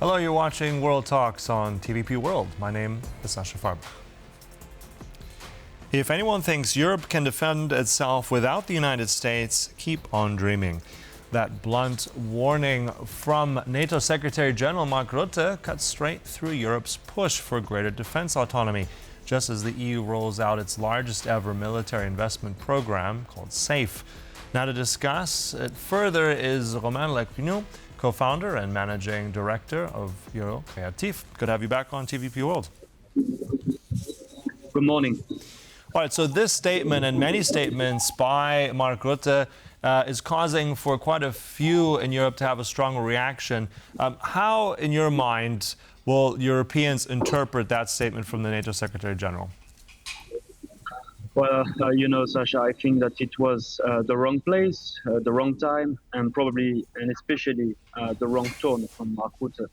Hello, you're watching World Talks on TVP World. My name is Sasha Farber. If anyone thinks Europe can defend itself without the United States, keep on dreaming. That blunt warning from NATO Secretary General Mark Rutte cuts straight through Europe's push for greater defense autonomy, just as the EU rolls out its largest ever military investment program called SAFE. Now to discuss it further is Romain Le Quiniou, co-founder and managing director of Euro Creative. Good to have you back on TVP World. Good morning. All right, so this statement and many statements by Mark Rutte is causing for quite a few in Europe to have a strong reaction. How, in your mind, will Europeans interpret that statement from the NATO Secretary General? Well, Sasha, I think that it was the wrong place, the wrong time, and probably and especially the wrong tone from Mark Rutte.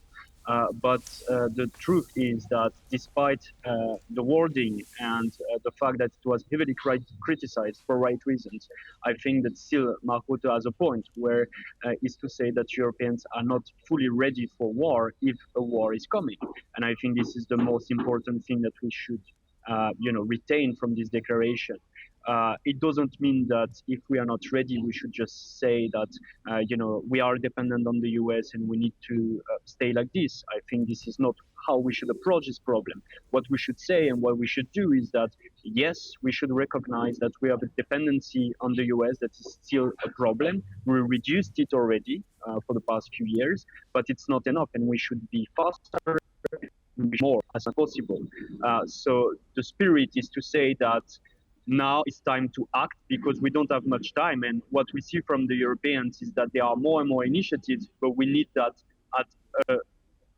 But the truth is that despite the wording and the fact that it was heavily criticized for right reasons, I think that still Mark Rutte has a point where is to say that Europeans are not fully ready for war if a war is coming. And I think this is the most important thing that we should retain from this declaration. It doesn't mean that if we are not ready, we should just say that, we are dependent on the US and we need to stay like this. I think this is not how we should approach this problem. What we should say and what we should do is that, yes, we should recognize that we have a dependency on the US that is still a problem. We reduced it already for the past few years, but it's not enough and we should be faster, more as possible. So the spirit is to say that now it's time to act because we don't have much time. And what we see from the Europeans is that there are more and more initiatives, but we need that at a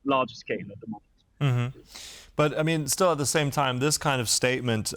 large scale at the moment. Mm-hmm. But, I mean, still at the same time, this kind of statement,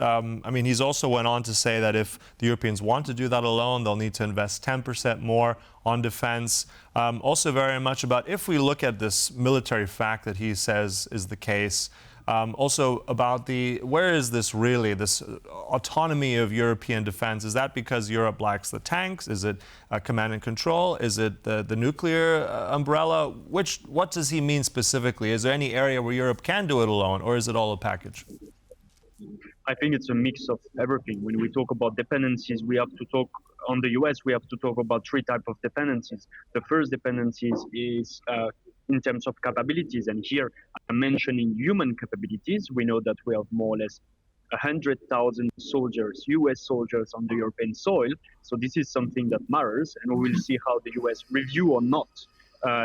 he's also went on to say that if the Europeans want to do that alone, they'll need to invest 10% more on defense. Also very much about if we look at this military fact that he says is the case, also about where is this really, this autonomy of European defense? Is that because Europe lacks the tanks? Is it command and control? Is it the nuclear umbrella? What does he mean specifically? Is there any area where Europe can do it alone, or is it all a package? I think it's a mix of everything. When we talk about dependencies, we have to talk on the US, we have to talk about three types of dependencies. The first dependencies is in terms of capabilities. And here I'm mentioning human capabilities. We know that we have more or less 100,000 soldiers, US soldiers on the European soil. So this is something that matters. And we will see how the US review or not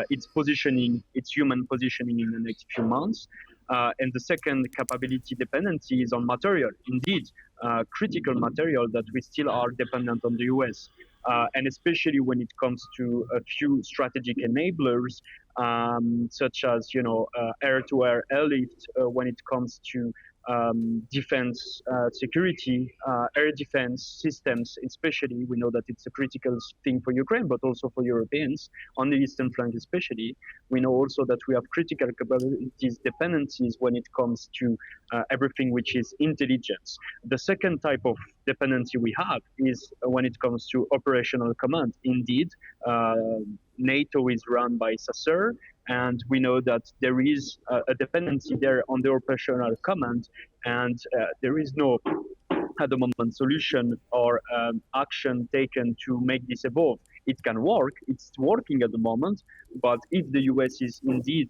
its positioning, its human positioning in the next few months. And the second capability dependency is on material. Indeed, critical material that we still are dependent on the US. And especially when it comes to a few strategic enablers, such as, air-to-air airlift, when it comes to defense, security, air defense systems, especially. We know that it's a critical thing for Ukraine, but also for Europeans on the eastern flank especially. We know also that we have critical capabilities dependencies when it comes to everything which is intelligence. The second type of dependency we have is when it comes to operational command. Indeed, NATO is run by SACEUR, and we know that there is a dependency there on the operational command, and there is no, at the moment, solution or action taken to make this evolve. It can work, it's working at the moment, but if the US is indeed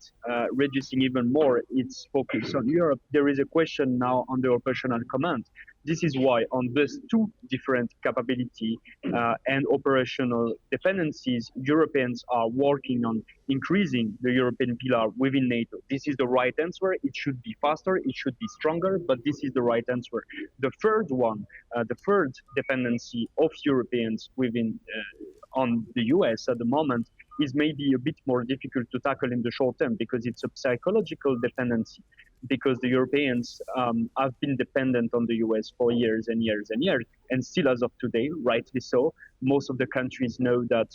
reducing even more its focus on Europe, there is a question now on the operational command. This is why on these two different capability and operational dependencies, Europeans are working on increasing the European pillar within NATO. This is the right answer. It should be faster, it should be stronger, but this is the right answer. The third one, the third dependency of Europeans within on the US at the moment is maybe a bit more difficult to tackle in the short term because it's a psychological dependency. Because the Europeans have been dependent on the US for years and years and years, and still as of today, rightly so, most of the countries know that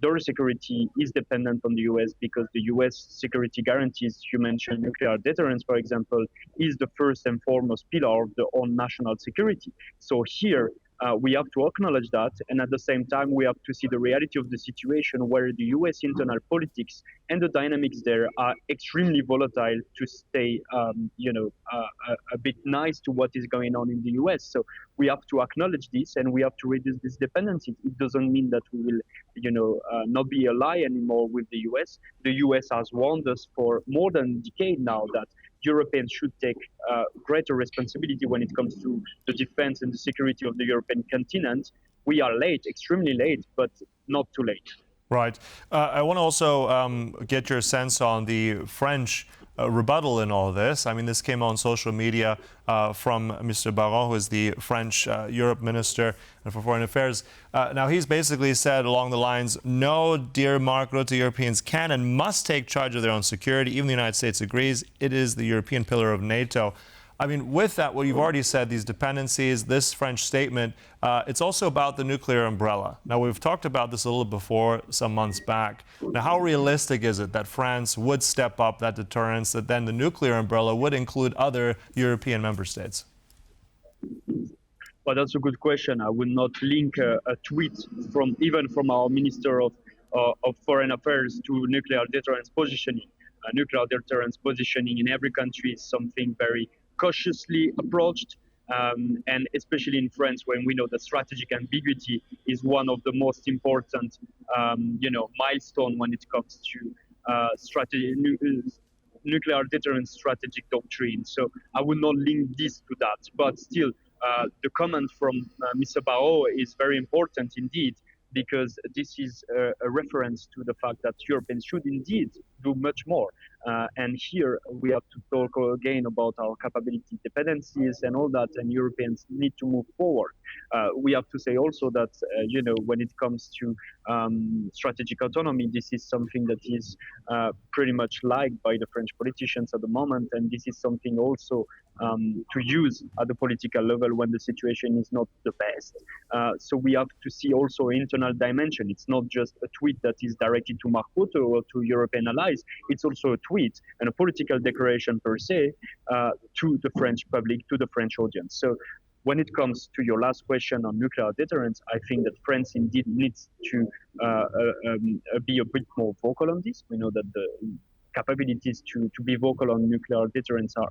their security is dependent on the US because the US security guarantees, you mentioned nuclear deterrence, for example, is the first and foremost pillar of their own national security. So here, We have to acknowledge that, and at the same time, we have to see the reality of the situation where the US internal politics and the dynamics there are extremely volatile to stay, a bit nice to what is going on in the US. So we have to acknowledge this, and we have to reduce this dependency. It doesn't mean that we will, not be ally anymore with the US. The US has warned us for more than a decade now that Europeans should take greater responsibility when it comes to the defense and the security of the European continent. We are late, extremely late, but not too late. Right. I want to also get your sense on the French rebuttal in all this. I mean, this came on social media from Mr. Baron, who is the French Europe Minister for Foreign Affairs. Now, he's basically said along the lines, no, dear Mark Rutte, Europeans can and must take charge of their own security. Even the United States agrees. It is the European pillar of NATO. I mean, with that, what you've already said, these dependencies, this French statement, it's also about the nuclear umbrella. Now, we've talked about this a little before, some months back. Now, how realistic is it that France would step up that deterrence, that then the nuclear umbrella would include other European member states? Well, that's a good question. I would not link a tweet from our Minister of Foreign Affairs to nuclear deterrence positioning. Nuclear deterrence positioning in every country is something very cautiously approached, and especially in France, when we know that strategic ambiguity is one of the most important, milestone when it comes to nuclear deterrence strategic doctrine. So I would not link this to that, but still, the comment from Mr. Barrot is very important indeed, because this is a reference to the fact that Europeans should indeed do much more. And here we have to talk again about our capability dependencies and all that, and Europeans need to move forward. We have to say also that, when it comes to strategic autonomy, this is something that is pretty much liked by the French politicians at the moment, and this is something also to use at the political level when the situation is not the best. So we have to see also internal dimension. It's not just a tweet that is directed to Mark Rutte or to European allies. It's also a tweet and a political declaration per se to the French public, to the French audience. So when it comes to your last question on nuclear deterrence, I think that France indeed needs to be a bit more vocal on this. We know that the capabilities to be vocal on nuclear deterrence are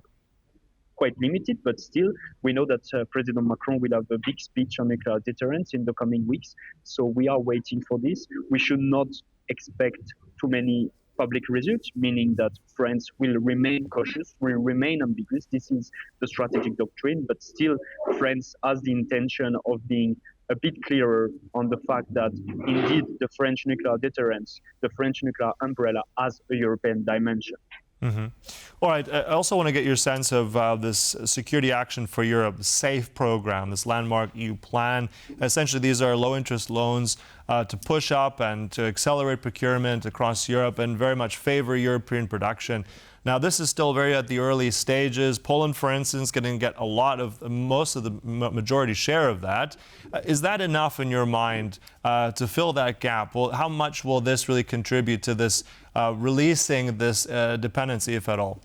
quite limited, but still, we know that President Macron will have a big speech on nuclear deterrence in the coming weeks. So we are waiting for this. We should not expect too many public results, meaning that France will remain cautious, will remain ambiguous. This is the strategic doctrine, but still, France has the intention of being a bit clearer on the fact that indeed the French nuclear deterrence, the French nuclear umbrella has a European dimension. Mm-hmm. All right. I also want to get your sense of this Security Action for Europe SAFE program, this landmark EU plan. Essentially, these are low-interest loans to push up and to accelerate procurement across Europe and very much favor European production. Now, this is still very at the early stages. Poland, for instance, going to get most of the majority share of that. Is that enough in your mind to fill that gap? Well, how much will this really contribute to this releasing this dependency, if at all?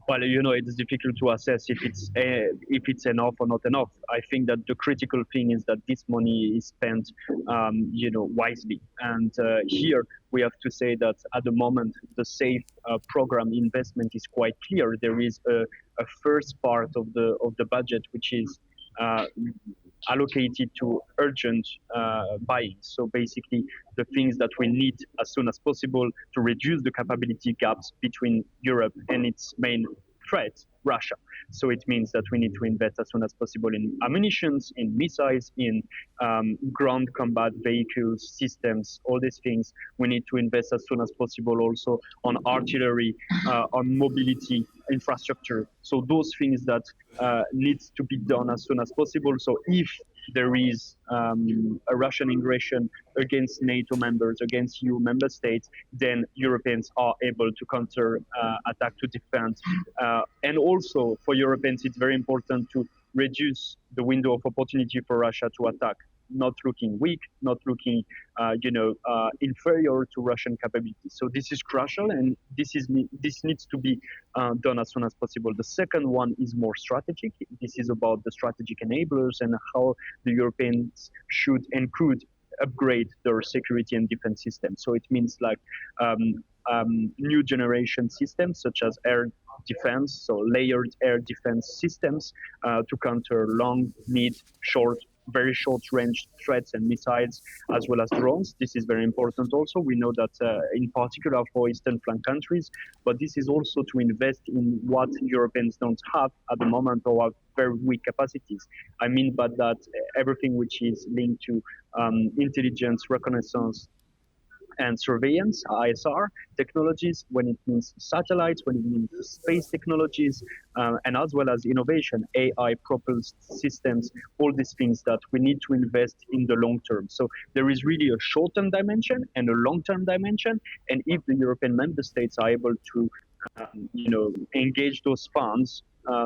Well, it's difficult to assess if it's enough or not enough. I think that the critical thing is that this money is spent, wisely. And here we have to say that at the moment, the SAFE program investment is quite clear. There is a first part of the budget which is allocated to urgent buying. So basically, the things that we need as soon as possible to reduce the capability gaps between Europe and its main threat, Russia. So it means that we need to invest as soon as possible in ammunitions, in missiles, in ground combat vehicles, systems, all these things. We need to invest as soon as possible also on artillery, on mobility infrastructure. So those things that needs to be done as soon as possible. So if there is a Russian aggression against NATO members, against EU member states, then Europeans are able to counter attack, to defend. And also for Europeans, it's very important to reduce the window of opportunity for Russia to attack. not looking weak, not looking, inferior to Russian capabilities. So this is crucial, and this needs to be done as soon as possible. The second one is more strategic. This is about the strategic enablers and how the Europeans should and could upgrade their security and defense systems. So it means like new generation systems such as air defense, so layered air defense systems to counter long, mid, short, very short range threats and missiles, as well as drones. This is very important also. We know that in particular for Eastern flank countries, but this is also to invest in what Europeans don't have at the moment or have very weak capacities. I mean by that everything which is linked to intelligence, reconnaissance, and surveillance, ISR technologies, when it means satellites, when it means space technologies, and as well as innovation, AI propulsed systems, all these things that we need to invest in the long term. So there is really a short-term dimension and a long-term dimension. And if the European member states are able to, engage those funds,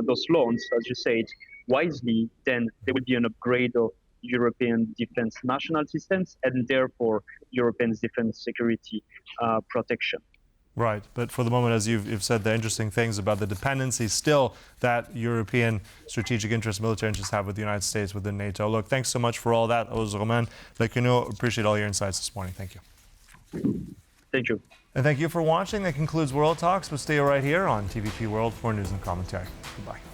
those loans, as you said, wisely, then there will be an upgrade of European defense national systems and therefore European defense security protection. Right, but for the moment, as you've said, the interesting things about the dependencies still that European strategic interests, military interests have with the United States within NATO. Look, thanks so much for all that. That was Romain Le Quiniou. Appreciate all your insights this morning. Thank you. Thank you. And thank you for watching. That concludes World Talks, but stay right here on TVP World for news and commentary. Goodbye.